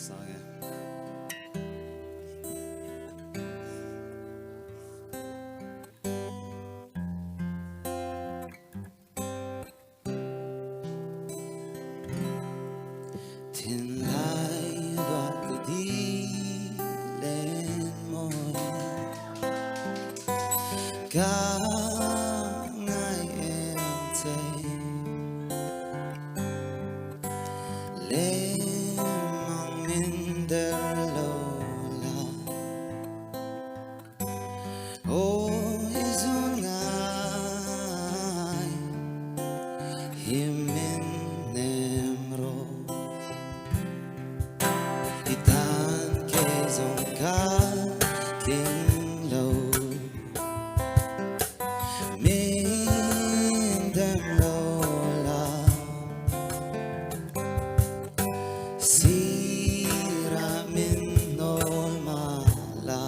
song ấy. Thiên lai đoạt cứ đi lên môi cả ngày em thấy lên mong mình đỡ lâu là ôi dù ngài hiểm mình em rồi Itan ke zongka king low min dem lola sira min nol mala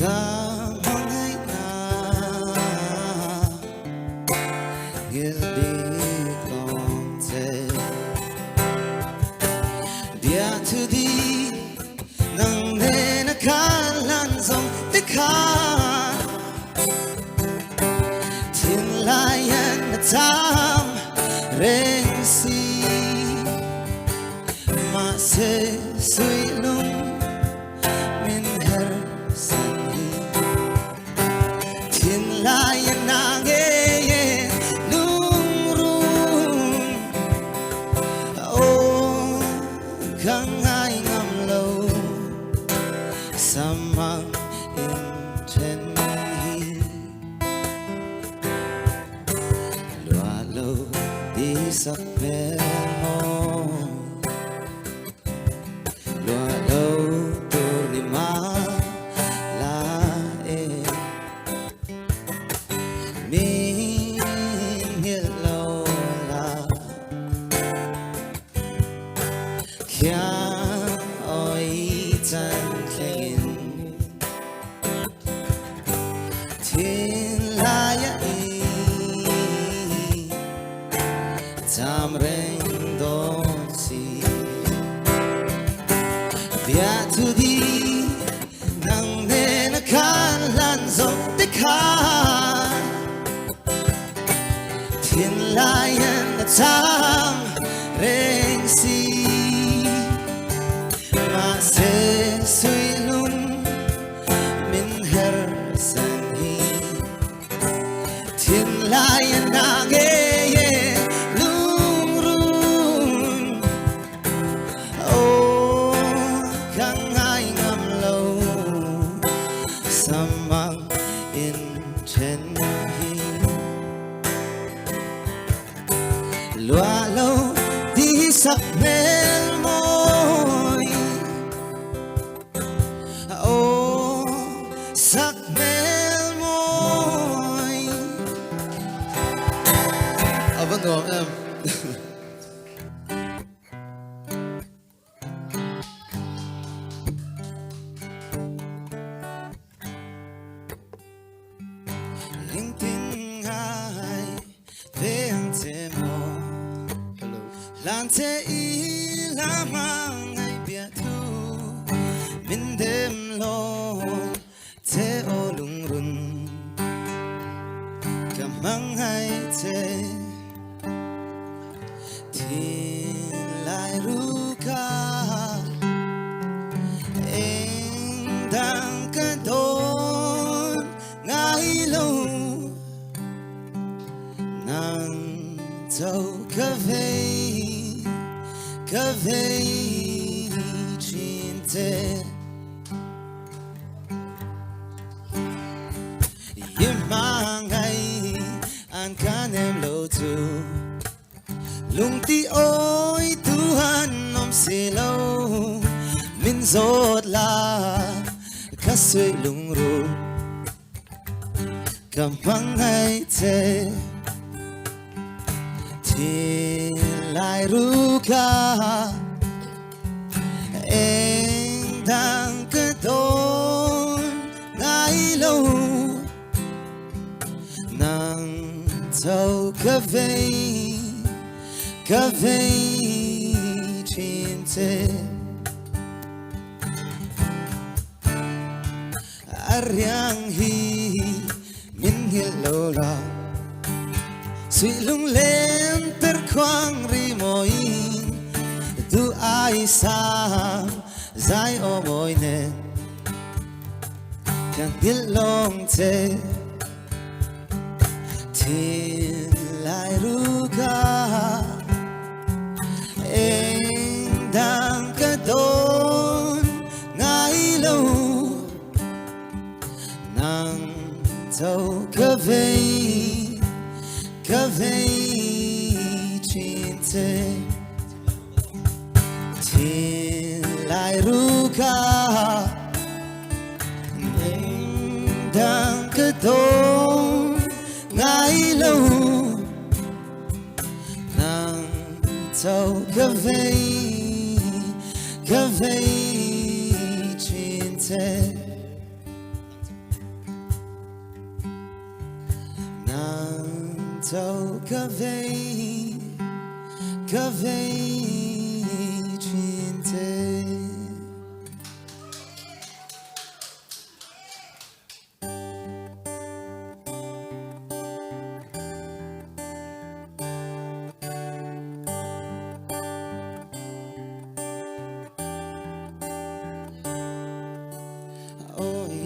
kam hangai na gil bi kong te Bia tu di nang ne na kan lan zong te ka Tin layan na tam reng si Ma se sui lung min her san hi Tin layan na nge lung rung Oh Kang ai ngam lâu Samang in trên hi Loa lâu đi sắc bè mô Loa lâu tu ni ma la e Min hiệt lâu la Kya oi tan klingin Tin la ya i Tam reng do si Bia tu di Nang ne na kan lan zong te kan Tin la yan na tam reng si Ma se sui lun min her san hi Tin layan na nge lung run Oh kang ai ngam lâu Samang in chen hi Loa lâu đi sắc mel môi Oh sắc mel môi Vâng rồi em Linh tinh ai về ang te mo Lan te i la mang ai bia thu Min dem lo te o lung run Kamang ai te Tin lai ru ka Eng dang ka don ngai lo Nang tau ka vei chin te Yim mang ai an kan em lo tu Lung ti oi Tuhan om si lo Min zot la ka sui lung ru Kamang ai te Tin lai ru ka Eng dang ka don ngai lo Nang tau ka vei Aryang hi min hilola Sui lung len per kwang ri moin Du ai sam zai o moi ne Kan dil long te Tin lai ru ka Eng dang ka don ngai lo Nang tau ka vei chin te Tin lai ru ka Eng dang ka don ngai lo Nang tau ka vei chin te Tau ka vei chin te Oi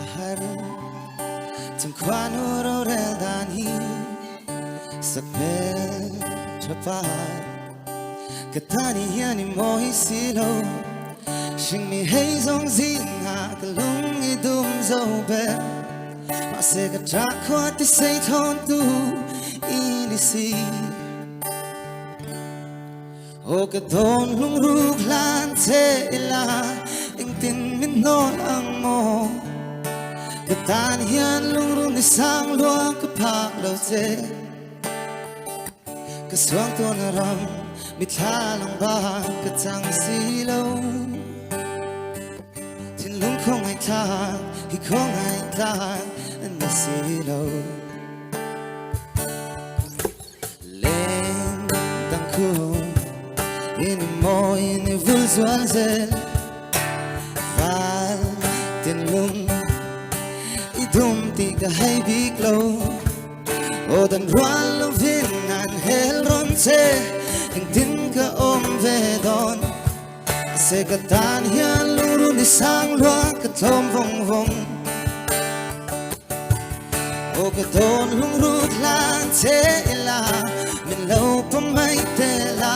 aharu tum kwano ro rel dan hi Sak mel chapar Katani yani moi silo Shing mi hei zong zing ha Kalung i dum zo be Ma se ka tra kwa ti say thon tu Ini si O ka don lung ruk lan te ila Ing tin min non ang mo Katani yan lung rung ni sang luang kapak lau te Kaswang to na ram mithalang ba katang silaw Tinlung kong ay tag hikong ay tag na silaw Leng tang kong ini mo ini vulzual zel Val tinlung idum tiga hay biglaw O dan ruan lovin an hel ronse Ing din ka vedon Se katan hian luru ni sang luang katom vong vong O katon lung rut lan te la Min lau pa mai te la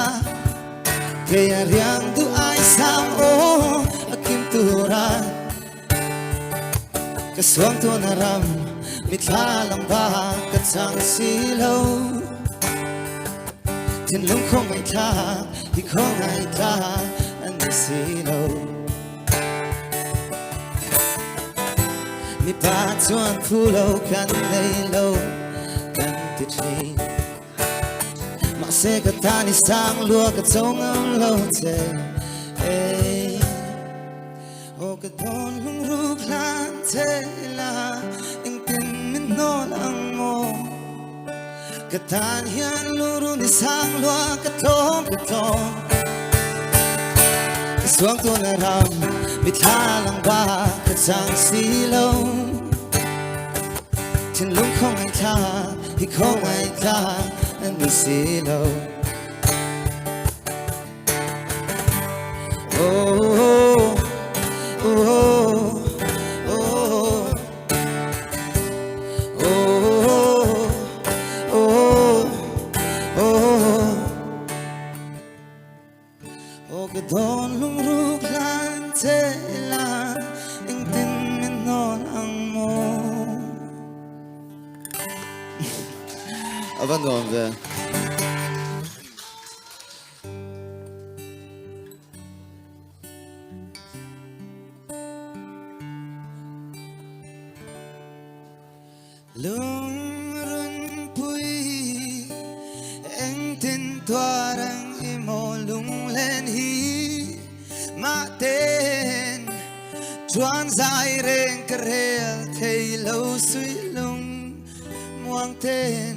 Kaya riang du ai sang o akim tura Kaswang to na ram mithalang ba katang silaw Tinlung kong ay tag hikong ay tag na silaw Mi patuan pulo kan laylaw kan titri Makse katani sang lua katong ang lote O katon lung ruk lan te la Ing tin min non ang mo Katan hian luru ni sang lua katong Kaswang to na ram mithalang ba katang silaw Tinlung kong ay tag hikong ay tag na silaw O kadon lung ruk lan te la Ing tin min non ang mo Abandon ve Lung run pui Eng tin tuarang imo lung len hi Ma ten Chuan zai reng karel Thei lâu sui lung Muang ten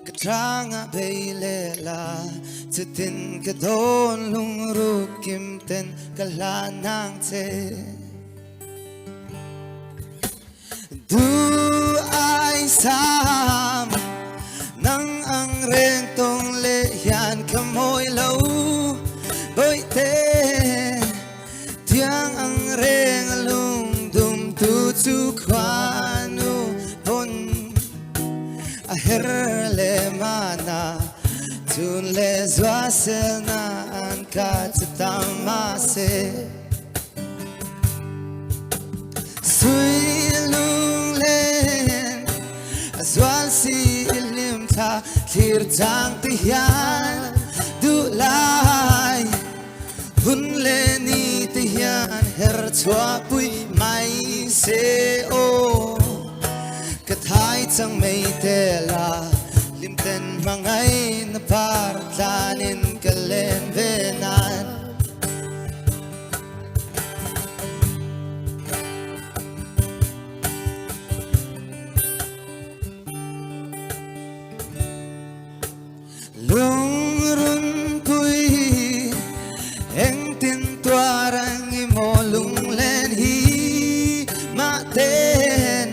Katranga bay le la จะตินกระโดนลุงรูกิมเต็นกะลานางเทดูไอสามนังอังเรงตรงเลียนขโมยเหลาบอยเตเทียงอังเรงลุงดุมตูทุกวานุบนอาเฮรเลมานาทุนเลสวาเซนาอันกาตตามมาเซสุยลุงเลนสวาสีลิมทาทิรทางติยานดูไลบุญเลนีติยานเฮรทัวปุยไม่เซโอกระทายจังไม่เตลาลิมเต็นมังไงนปาร์ตานินกะเลนเวนานลุงรุนปุยเอ็งตินตัวรังอิโมลุงเล่นฮีมาเต้น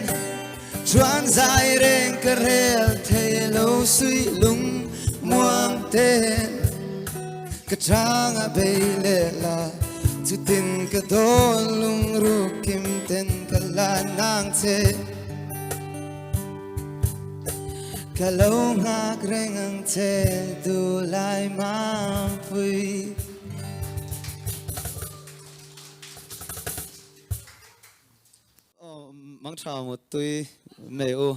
ชวนใจเร่งกระเรลเทโลสุยลุงม่วงเต้นกระจางอเบยเลลาจุดตินกระโดนลุงรูกิมเต้นกะลานางเทKalau ngak rengang te dulai mampui mang trào một tuy mèo